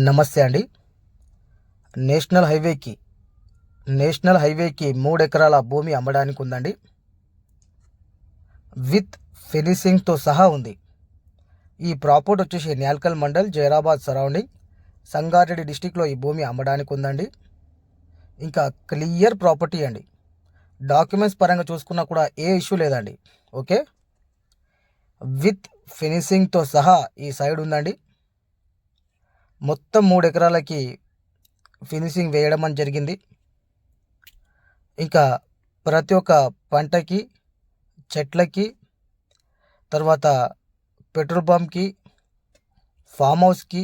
నమస్తే అండి. నేషనల్ హైవేకి నేషనల్ హైవేకి 3 ఎకరాల భూమి అమ్మడానికి ఉందండి. విత్ ఫినిషింగ్తో సహా ఉంది. ఈ ప్రాపర్టీ వచ్చేసి న్యాల్కల్ మండల్, జైరాబాద్ సరౌండింగ్, సంగారెడ్డి డిస్టిక్లో ఈ భూమి అమ్మడానికి ఉందండి. ఇంకా క్లియర్ ప్రాపర్టీ అండి. డాక్యుమెంట్స్ పరంగా చూసుకున్నా కూడా ఏ ఇష్యూ లేదండి. ఓకే, విత్ ఫినిషింగ్తో సహా ఈ సైడ్ ఉందండి. మొత్తం 3 ఎకరాలకి ఫినిషింగ్ వేయడం అని జరిగింది. ఇంకా ప్రతి ఒక్క పంటకి, చెట్లకి, తర్వాత పెట్రోల్ పంప్కి, ఫామ్ హౌస్కి,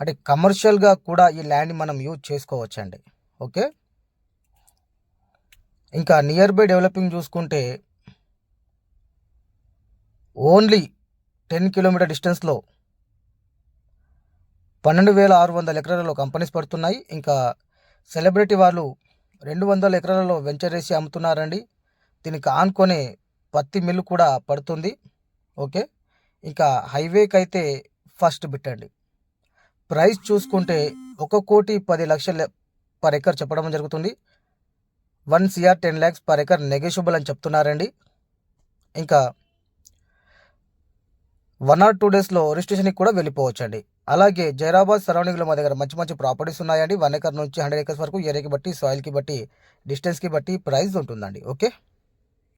అంటే కమర్షియల్గా కూడా ఈ ల్యాండ్ మనం యూజ్ చేసుకోవచ్చండి. ఓకే, ఇంకా నియర్ బై డెవలపింగ్ చూసుకుంటే ఓన్లీ 10 కిలోమీటర్ డిస్టెన్స్లో 12,600 ఎకరాలలో కంపెనీస్ పడుతున్నాయి. ఇంకా సెలబ్రిటీ వాళ్ళు 200 ఎకరాలలో వెంచర్ వేసి అమ్ముతున్నారండి. దీనికి ఆనుకొనే పత్తి మిల్లు కూడా పడుతుంది. ఓకే, ఇంకా హైవేకి అయితే ఫస్ట్ బిట్ అండి. ప్రైస్ చూసుకుంటే 1,10,00,000 పర్ ఎకర్ చెప్పడం జరుగుతుంది. 1 CR 10 lakhs per acre negotiable అని చెప్తున్నారండి. ఇంకా 1 or 2 డేస్లో రిజిస్ట్రేషన్కి కూడా వెళ్ళిపోవచ్చండి. అలాగే జైరాబాద్ సరౌండింగ్లో మా దగ్గర మంచి మంచి ప్రాపర్టీస్ ఉన్నాయండి. 1 ఎకర్ నుంచి 100 acres వరకు, ఏరియాకి బట్టి, సాయిల్కి బట్టి, డిస్టెన్స్కి బట్టి ప్రైస్ ఉంటుందండి. ఓకే.